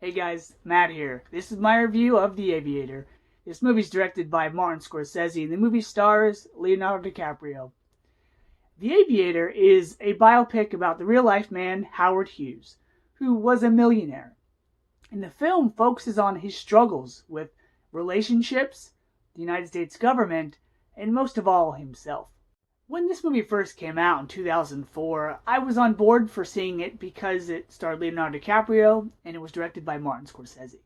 Hey guys, Matt here. This is my review of The Aviator. This movie is directed by Martin Scorsese, and the movie stars Leonardo DiCaprio. The Aviator is a biopic about the real-life man Howard Hughes, who was a millionaire. And the film focuses on his struggles with relationships, the United States government, and most of all, himself. When this movie first came out in 2004, I was on board for seeing it because it starred Leonardo DiCaprio and it was directed by Martin Scorsese.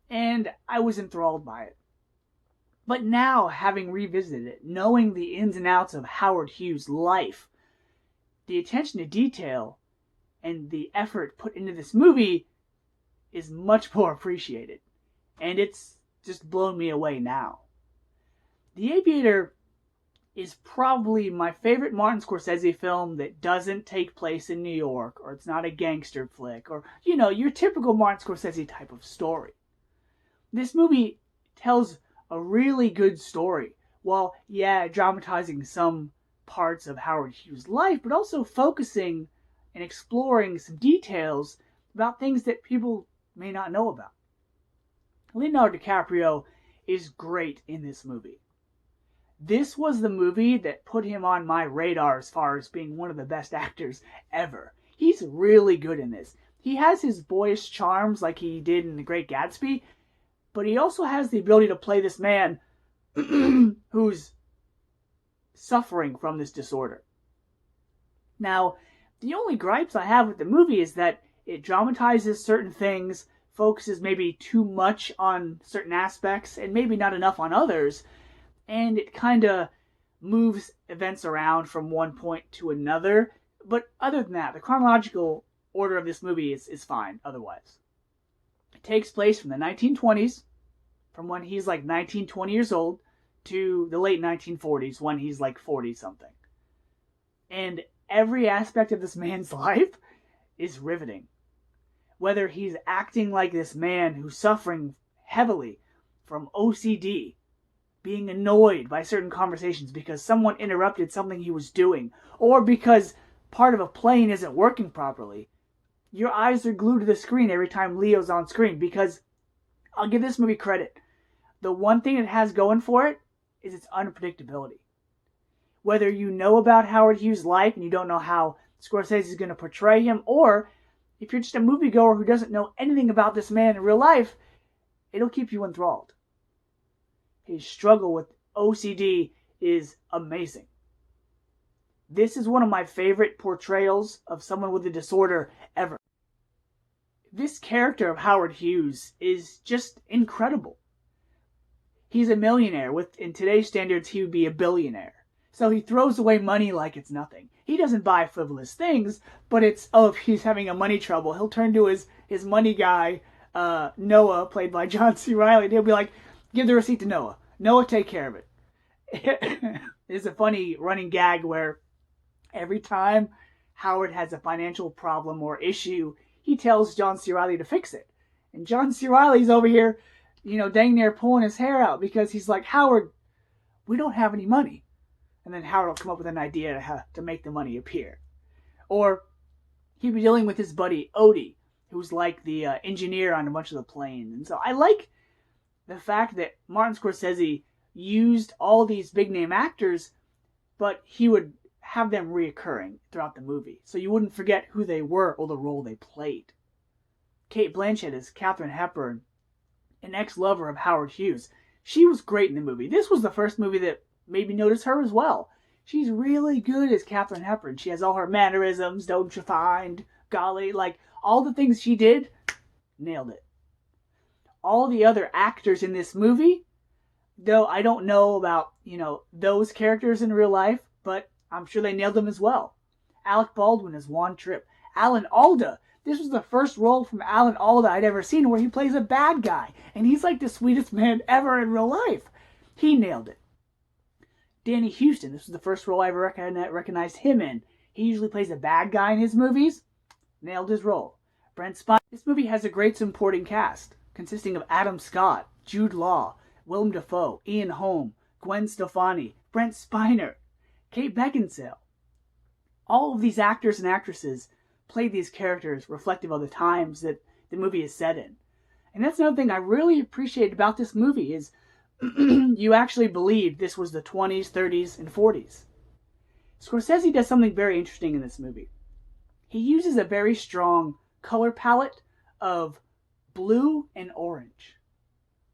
And I was enthralled by it. But now, having revisited it, knowing the ins and outs of Howard Hughes' life, the attention to detail and the effort put into this movie is much more appreciated. And it's just blown me away now. The Aviator is probably my favorite Martin Scorsese film that doesn't take place in New York, or it's not a gangster flick, or, your typical Martin Scorsese type of story. This movie tells a really good story, while, dramatizing some parts of Howard Hughes' life, but also focusing and exploring some details about things that people may not know about. Leonardo DiCaprio is great in this movie. This was the movie that put him on my radar as far as being one of the best actors ever. He's really good in this. He has his boyish charms like he did in The Great Gatsby, but he also has the ability to play this man who's suffering from this disorder. Now, the only gripes I have with the movie is that it dramatizes certain things, focuses maybe too much on certain aspects, and maybe not enough on others, and it kind of moves events around from one point to another. But other than that, the chronological order of this movie is fine otherwise. It takes place from the 1920s, from when he's like 19, 20 years old, to the late 1940s when he's like 40-something. And every aspect of this man's life is riveting. Whether he's acting like this man who's suffering heavily from OCD, being annoyed by certain conversations because someone interrupted something he was doing, or because part of a plane isn't working properly, your eyes are glued to the screen every time Leo's on screen, because I'll give this movie credit. The one thing it has going for it is its unpredictability. Whether you know about Howard Hughes' life and you don't know how Scorsese is going to portray him, or if you're just a moviegoer who doesn't know anything about this man in real life, it'll keep you enthralled. His struggle with OCD is amazing. This is one of my favorite portrayals of someone with a disorder ever. This character of Howard Hughes is just incredible. He's a millionaire. In today's standards, he would be a billionaire. So he throws away money like it's nothing. He doesn't buy frivolous things, but it's, if he's having a money trouble, he'll turn to his money guy, Noah, played by John C. Reilly, and he'll be like, give the receipt to Noah. Noah, take care of it. There's a funny running gag where every time Howard has a financial problem or issue, he tells John C. Reilly to fix it. And John C. Reilly's over here, dang near pulling his hair out because he's like, Howard, we don't have any money. And then Howard will come up with an idea to make the money appear. Or he'd be dealing with his buddy Odie, who's like the engineer on a bunch of the planes. And so I like the fact that Martin Scorsese used all these big-name actors, but he would have them reoccurring throughout the movie, so you wouldn't forget who they were or the role they played. Cate Blanchett is Katharine Hepburn, an ex-lover of Howard Hughes. She was great in the movie. This was the first movie that made me notice her as well. She's really good as Katharine Hepburn. She has all her mannerisms, don't you find, golly, like all the things she did, nailed it. All the other actors in this movie, though I don't know about, those characters in real life, but I'm sure they nailed them as well. Alec Baldwin as Juan Tripp. Alan Alda. This was the first role from Alan Alda I'd ever seen where he plays a bad guy. And he's like the sweetest man ever in real life. He nailed it. Danny Houston. This was the first role I ever recognized him in. He usually plays a bad guy in his movies. Nailed his role. Brent Spiner. This movie has a great supporting cast, consisting of Adam Scott, Jude Law, Willem Dafoe, Ian Holm, Gwen Stefani, Brent Spiner, Kate Beckinsale. All of these actors and actresses played these characters reflective of the times that the movie is set in. And that's another thing I really appreciate about this movie is you actually believe this was the 20s, 30s, and 40s. Scorsese does something very interesting in this movie. He uses a very strong color palette of blue and orange,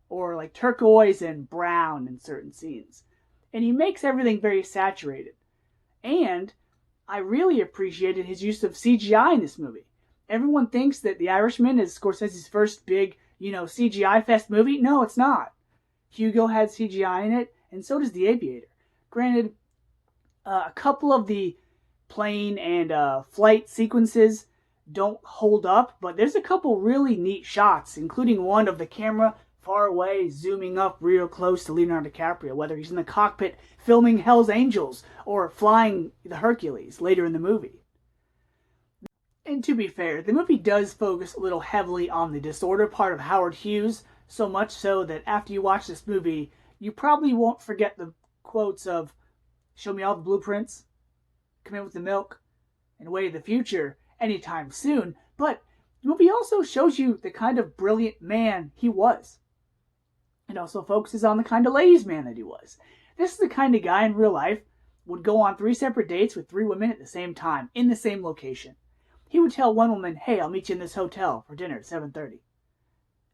or like turquoise and brown in certain scenes. And he makes everything very saturated. And I really appreciated his use of CGI in this movie. Everyone thinks that The Irishman is Scorsese's first big, CGI fest movie. No, it's not. Hugo had CGI in it, and so does The Aviator. Granted, a couple of the plane and flight sequences don't hold up, but there's a couple really neat shots, including one of the camera far away, zooming up real close to Leonardo DiCaprio, whether he's in the cockpit filming Hell's Angels or flying the Hercules later in the movie. And to be fair, the movie does focus a little heavily on the disorder part of Howard Hughes, so much so that after you watch this movie, you probably won't forget the quotes of, "Show me all the blueprints, come in with the milk, and Way to the Future anytime soon." But the movie also shows you the kind of brilliant man he was. It also focuses on the kind of ladies' man that he was. This is the kind of guy in real life would go on 3 separate dates with 3 women at the same time, in the same location. He would tell one woman, "Hey, I'll meet you in this hotel for dinner at 7:30.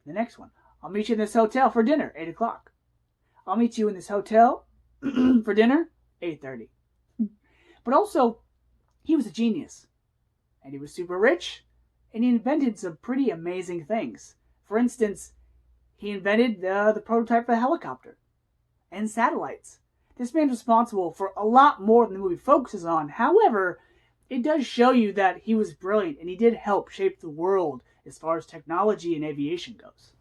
The next one, "I'll meet you in this hotel for dinner, 8 o'clock. I'll meet you in this hotel for dinner, 8:30. But also, he was a genius. And he was super rich, and he invented some pretty amazing things. For instance, he invented the prototype for the helicopter and satellites. This man's responsible for a lot more than the movie focuses on. However, it does show you that he was brilliant and he did help shape the world as far as technology and aviation goes.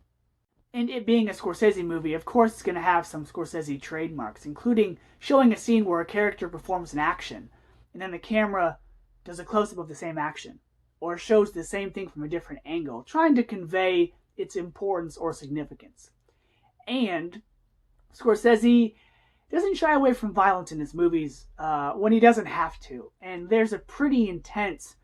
And it being a Scorsese movie, of course it's going to have some Scorsese trademarks, including showing a scene where a character performs an action, and then the camera does a close-up of the same action, or shows the same thing from a different angle, trying to convey its importance or significance. And Scorsese doesn't shy away from violence in his movies when he doesn't have to. And there's a pretty intense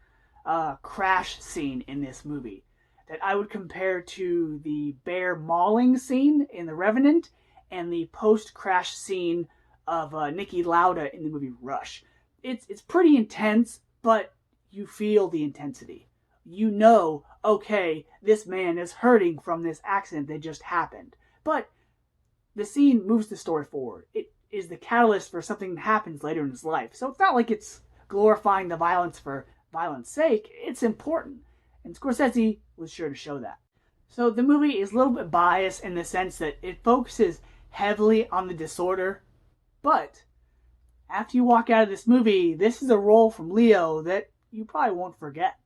crash scene in this movie that I would compare to the bear mauling scene in The Revenant and the post-crash scene of Niki Lauda in the movie Rush. It's pretty intense, but you feel the intensity. You know, okay, this man is hurting from this accident that just happened. But the scene moves the story forward. It is the catalyst for something that happens later in his life. So it's not like it's glorifying the violence for violence sake. It's important. And Scorsese was sure to show that. So the movie is a little bit biased in the sense that it focuses heavily on the disorder. But after you walk out of this movie, this is a role from Leo that you probably won't forget.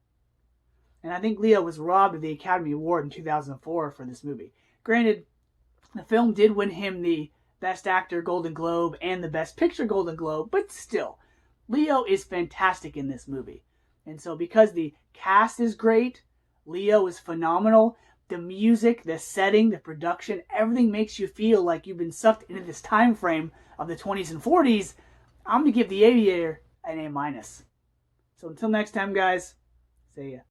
And I think Leo was robbed of the Academy Award in 2004 for this movie. Granted, the film did win him the Best Actor Golden Globe and the Best Picture Golden Globe, but still, Leo is fantastic in this movie. And so because the cast is great, Leo is phenomenal, the music, the setting, the production, everything makes you feel like you've been sucked into this time frame of the 20s and 40s. I'm going to give The Aviator an A-. So until next time, guys, see ya.